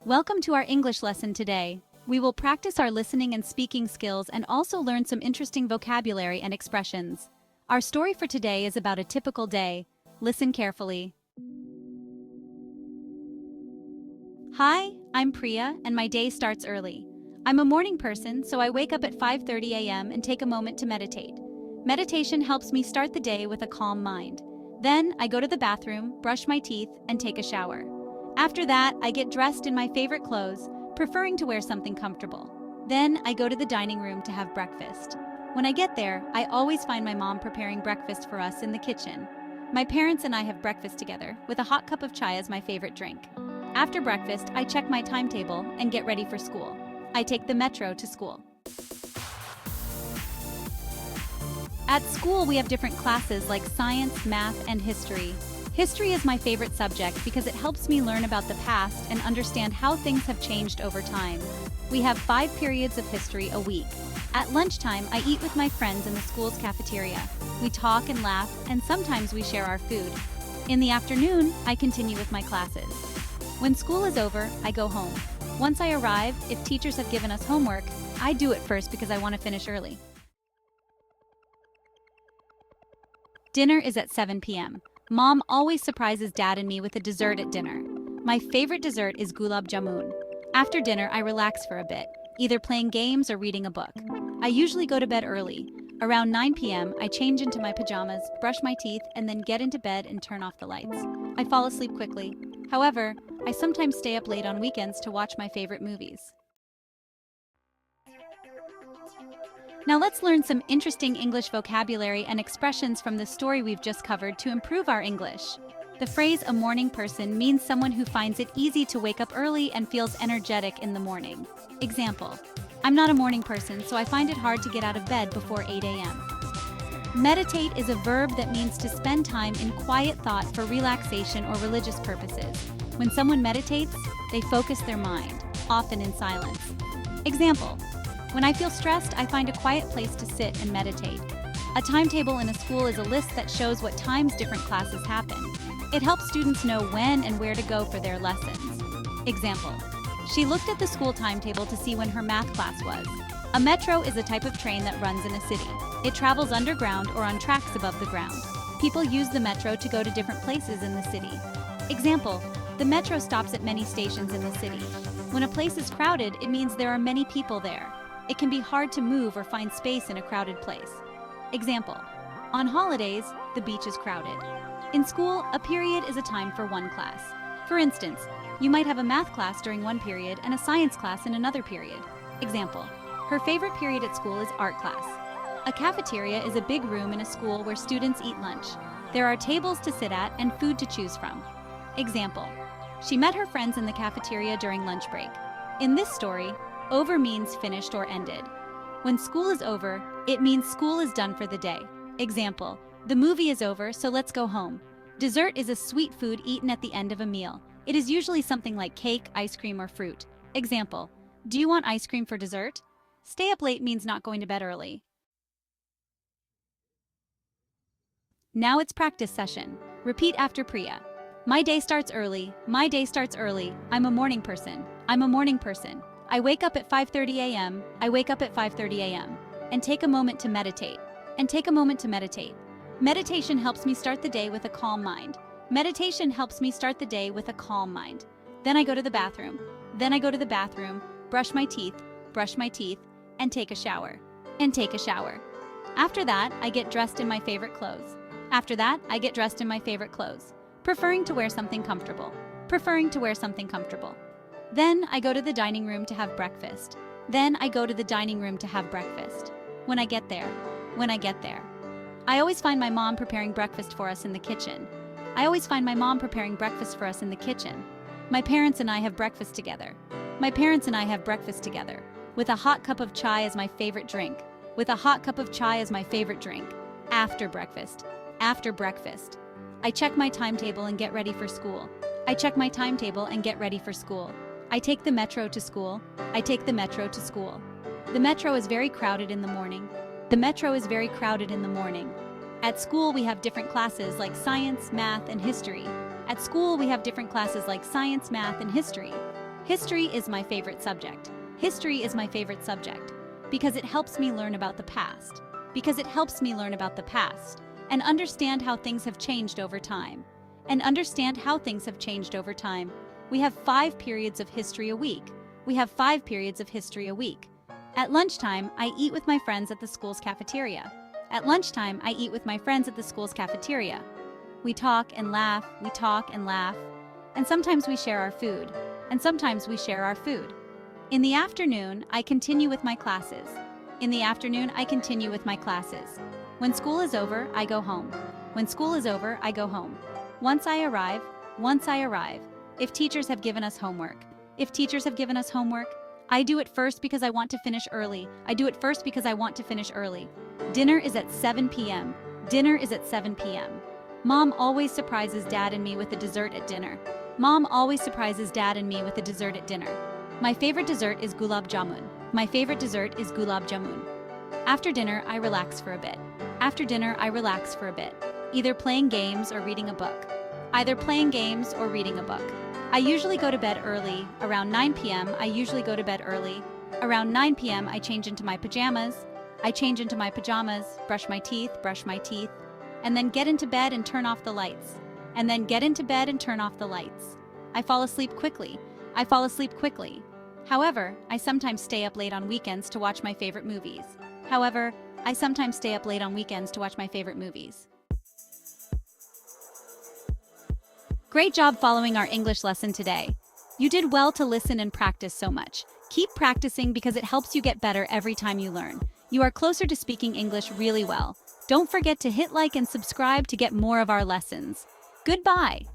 Welcome to our English lesson today. We will practice our listening and speaking skills and also learn some interesting vocabulary and expressions. Our story for today is about a typical day. Listen carefully. Hi, I'm Priya, and my day starts early. I'm a morning person, so I wake up at 5:30 a.m. and take a moment to meditate. Meditation helps me start the day with a calm mind. Then I go to the bathroom, brush my teeth, and take a shower. After that, I get dressed in my favorite clothes, preferring to wear something comfortable. Then I go to the dining room to have breakfast. When I get there, I always find my mom preparing breakfast for us in the kitchen. My parents and I have breakfast together, with a hot cup of chai as my favorite drink. After breakfast, I check my timetable and get ready for school. I take the metro to school. At school, we have different classes like science, math, and history. History is my favorite subject because it helps me learn about the past and understand how things have changed over time. We have 5 periods of history a week. At lunchtime, I eat with my friends in the school's cafeteria. We talk and laugh, and sometimes we share our food. In the afternoon, I continue with my classes. When school is over, I go home. Once I arrive, if teachers have given us homework, I do it first because I want to finish early. Dinner is at 7 p.m. Mom always surprises Dad and me with a dessert at dinner. My favorite dessert is gulab jamun. After dinner, I relax for a bit, either playing games or reading a book. I usually go to bed early. Around 9 p.m., I change into my pajamas, brush my teeth, and then get into bed and turn off the lights. I fall asleep quickly. However, I sometimes stay up late on weekends to watch my favorite movies. Now let's learn some interesting English vocabulary and expressions from the story we've just covered to improve our English. The phrase "a morning person" means someone who finds it easy to wake up early and feels energetic in the morning. Example: I'm not a morning person, so I find it hard to get out of bed before 8 a.m. Meditate is a verb that means to spend time in quiet thought for relaxation or religious purposes. When someone meditates, they focus their mind, often in silence. Example: when I feel stressed, I find a quiet place to sit and meditate. A timetable in a school is a list that shows what times different classes happen. It helps students know when and where to go for their lessons. Example: she looked at the school timetable to see when her math class was. A metro is a type of train that runs in a city. It travels underground or on tracks above the ground. People use the metro to go to different places in the city. Example: the metro stops at many stations in the city. When a place is crowded, it means there are many people there. It can be hard to move or find space in a crowded place. Example: on holidays, the beach is crowded. In school, a period is a time for one class. For instance, you might have a math class during one period and a science class in another period. Example: her favorite period at school is art class. A cafeteria is a big room in a school where students eat lunch. There are tables to sit at and food to choose from. Example: she met her friends in the cafeteria during lunch break. In this story, over means finished or ended. When school is over, it means school is done for the day. Example: the movie is over, so let's go home. Dessert is a sweet food eaten at the end of a meal. It is usually something like cake, ice cream, or fruit. Example: do you want ice cream for dessert? Stay up late means not going to bed early. Now it's practice session. Repeat after Priya. My day starts early. My day starts early. I'm a morning person. I'm a morning person. I wake up at 5:30 a.m. I wake up at 5:30 a.m. and take a moment to meditate. Meditation helps me start the day with a calm mind. Meditation helps me start the day with a calm mind. Then I go to the bathroom. Brush my teeth, and take a shower. After that, I get dressed in my favorite clothes. Preferring to wear something comfortable. Then I go to the dining room to have breakfast. When I get there, I always find my mom preparing breakfast for us in the kitchen. My parents and I have breakfast together. With a hot cup of chai as my favorite drink. After breakfast. I check my timetable and get ready for school. I take the metro to school. The metro is very crowded in the morning. At school, we have different classes like science, math, and history. History is my favorite subject. History is my favorite subject because it helps me learn about the past. Because it helps me learn about the past and understand how things have changed over time. And understand how things have changed over time. We have 5 periods of history a week. We have 5 periods of history a week. At lunchtime, I eat with my friends at the school's cafeteria. At lunchtime, I eat with my friends at the school's cafeteria. We talk and laugh, we talk and laugh. And sometimes we share our food. And sometimes we share our food. In the afternoon, I continue with my classes. In the afternoon, I continue with my classes. When school is over, I go home. When school is over, I go home. Once I arrive, if teachers have given us homework. If teachers have given us homework, I do it first because I want to finish early. I do it first because I want to finish early. Dinner is at 7 p.m. Dinner is at 7 p.m. Mom always surprises Dad and me with a dessert at dinner. Mom always surprises Dad and me with a dessert at dinner. My favorite dessert is gulab jamun. My favorite dessert is gulab jamun. After dinner, I relax for a bit. After dinner, I relax for a bit. Either playing games or reading a book. Either playing games or reading a book. I usually go to bed early. Around 9 p.m., I usually go to bed early. Around 9 p.m., I change into my pajamas. I change into my pajamas, brush my teeth, and then get into bed and turn off the lights. And then get into bed and turn off the lights. I fall asleep quickly. I fall asleep quickly. However, I sometimes stay up late on weekends to watch my favorite movies. However, I sometimes stay up late on weekends to watch my favorite movies. Great job following our English lesson today. You did well to listen and practice so much. Keep practicing because it helps you get better every time you learn. You are closer to speaking English really well. Don't forget to hit like and subscribe to get more of our lessons. Goodbye.